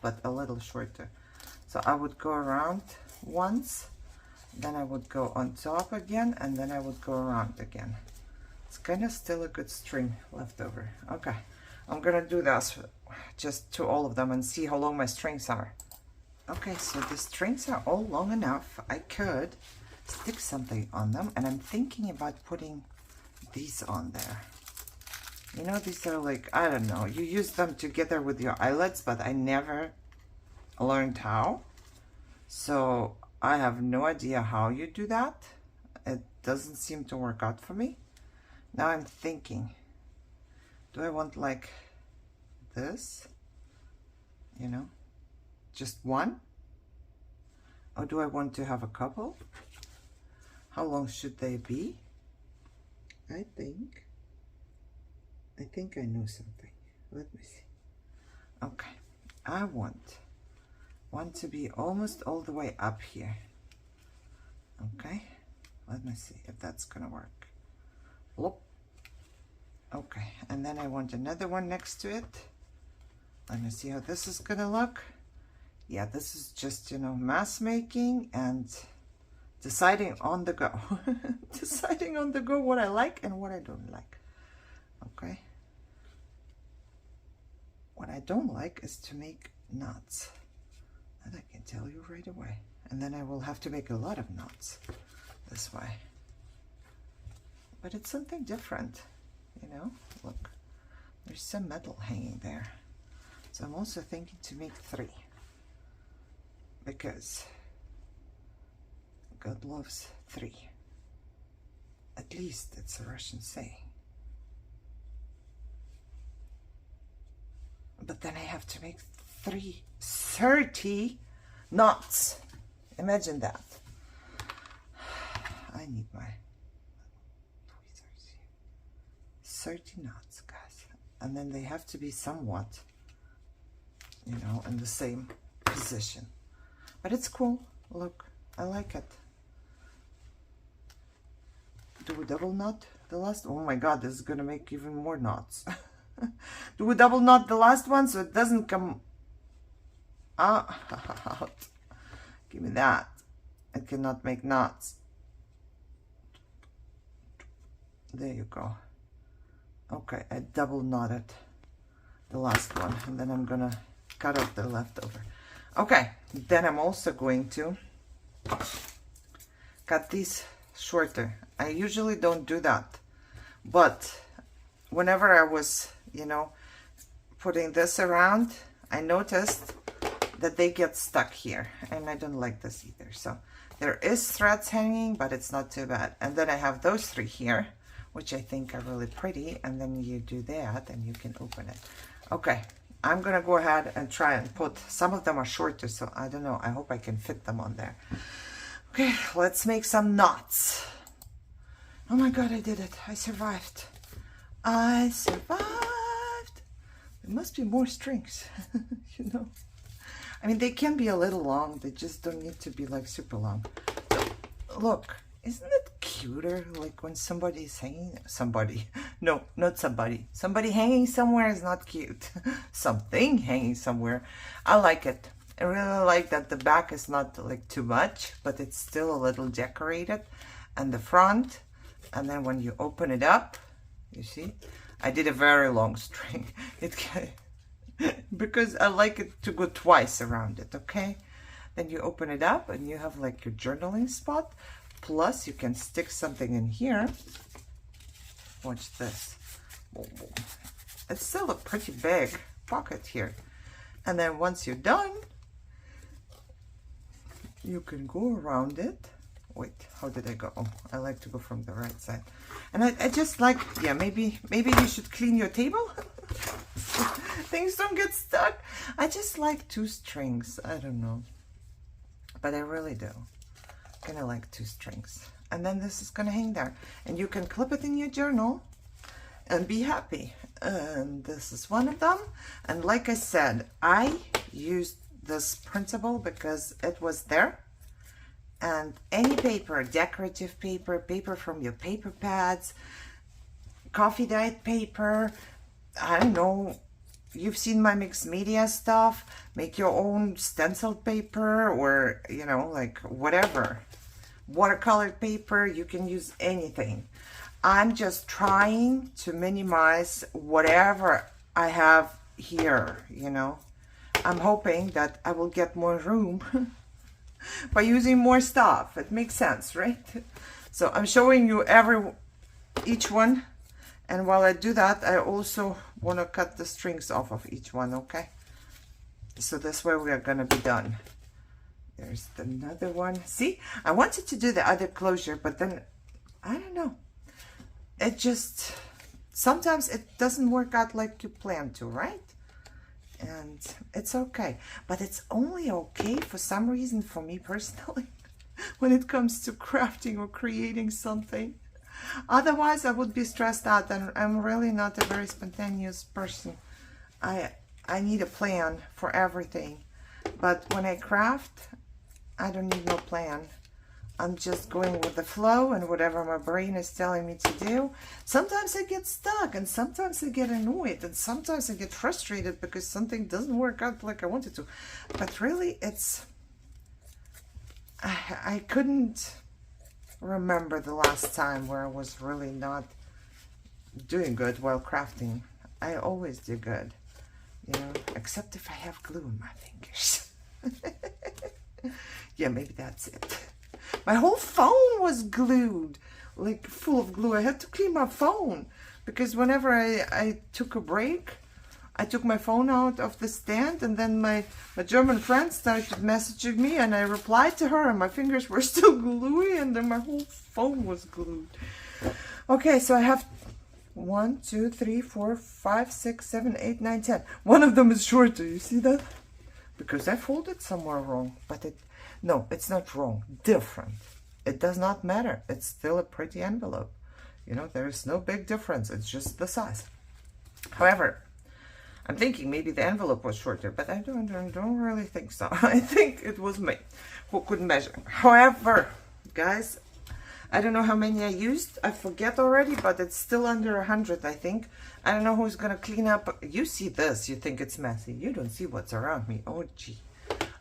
but a little shorter. So I would go around once, then I would go on top again, and then I would go around again. It's kind of still a good string left over. Okay, I'm gonna do this just to all of them and see how long my strings are. Okay, so the strings are all long enough. I could stick something on them, and I'm thinking about putting these on there. You know, these are like, I don't know, you use them together with your eyelets, but I never learned how. So I have no idea how you do that. It doesn't seem to work out for me. Now I'm thinking, do I want like this, you know, just one? Or do I want to have a couple? How long should they be? I think I know something. Let me see. Okay, I want one to be almost all the way up here. Okay, let me see if that's gonna work. Look. Okay, and then I want another one next to it. Let me see how this is gonna look. Yeah, this is just, you know, mass making and deciding on the go. Deciding on the go what I like and what I don't like. Okay. What I don't like is to make knots. That I can tell you right away. And then I will have to make a lot of knots this way. But it's something different, you know. Look, there's some metal hanging there. So I'm also thinking to make 3. Because God loves 3. At least it's a Russian saying. But then I have to make 30 knots. Imagine that. I need my tweezers here. 30 knots, guys. And then they have to be somewhat, you know, in the same position. But it's cool. Look, I like it. Do a double knot the last? Oh my God, this is gonna make even more knots. Do a double knot the last one so it doesn't come out. Give me that. I cannot make knots. There you go. Okay, I double knotted the last one, and then I'm gonna cut off the leftover. Okay, then I'm also going to cut these shorter. I usually don't do that, but whenever I was, you know, putting this around, I noticed that they get stuck here, and I don't like this either. So there is threads hanging, but it's not too bad. And then I have those 3 here, which I think are really pretty, and then you do that and you can open it. Okay, I'm gonna go ahead and try and put, some of them are shorter, so I don't know, I hope I can fit them on there. Okay, let's make some knots. Oh my God, I did it. I survived. I survived. There must be more strings, you know. I mean, they can be a little long. They just don't need to be like super long. Look, isn't it cuter? Like when somebody's hanging, somebody, no, not somebody. Somebody hanging somewhere is not cute. Something hanging somewhere. I like it. I really like that the back is not like too much, but it's still a little decorated. and the front. And then when you open it up, you see, I did a very long string. Because I like it to go twice around it, okay? Then you open it up and you have like your journaling spot. Plus you can stick something in here. Watch this. It's still a pretty big pocket here. And then once you're done, you can go around it. Wait, how did I go? Oh, I like to go from the right side. And I just like, yeah, maybe you should clean your table. Things don't get stuck. I just like 2 strings. I don't know. But I really do. Kind of like 2 strings. And then this is going to hang there. And you can clip it in your journal and be happy. And this is one of them. And like I said, I used this printable because it was there. And any paper, decorative paper, paper from your paper pads, coffee dyed paper, I don't know, you've seen my mixed media stuff, make your own stenciled paper or, you know, like whatever. Watercolored paper, you can use anything. I'm just trying to minimize whatever I have here, you know. I'm hoping that I will get more room by using more stuff. It makes sense, right? So I'm showing you each one, and while I do that, I also want to cut the strings off of each one, okay? So this way we are going to be done. There's another one. See, I wanted to do the other closure, but then I don't know, it just sometimes it doesn't work out like you plan to, right? And it's okay, but it's only okay for some reason for me personally when it comes to crafting or creating something. Otherwise I would be stressed out, and I'm really not a very spontaneous person. I need a plan for everything, but when I craft, I don't need no plan. I'm just going with the flow and whatever my brain is telling me to do. Sometimes I get stuck, and sometimes I get annoyed, and sometimes I get frustrated because something doesn't work out like I wanted to. But really, it's... I couldn't remember the last time where I was really not doing good while crafting. I always do good, you know, except if I have glue in my fingers. Yeah, maybe that's it. My whole phone was glued, like full of glue. I had to clean my phone because whenever I took a break, I took my phone out of the stand, and then my German friend started messaging me, and I replied to her, and my fingers were still gluey, and then my whole phone was glued. Okay, so I have 1, 2, 3, 4, 5, 6, 7, 8, 9, 10. One of them is shorter, you see that? Because I folded somewhere wrong, but no, it's not wrong, different. It does not matter. It's still a pretty envelope. You know, there's no big difference. It's just the size. However, I'm thinking maybe the envelope was shorter, but I don't really think so. I think it was me who could measure. However, guys, I don't know how many I used. I forget already, but it's still under 100, I think. I don't know who's going to clean up. You see this, you think it's messy. You don't see what's around me. Oh, gee.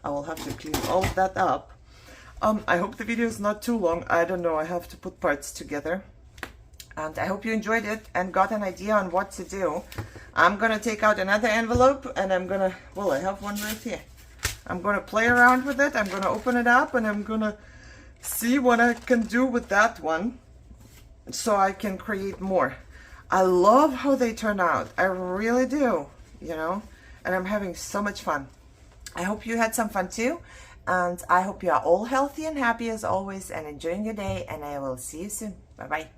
I will have to clean all of that up. I hope the video is not too long. I don't know. I have to put parts together. And I hope you enjoyed it and got an idea on what to do. I'm going to take out another envelope, and I'm going to, well, I have one right here. I'm going to play around with it. I'm going to open it up, and I'm going to see what I can do with that one so I can create more. I love how they turn out. I really do, you know, and I'm having so much fun. I hope you had some fun too, and I hope you are all healthy and happy as always and enjoying your day, and I will see you soon. Bye-bye.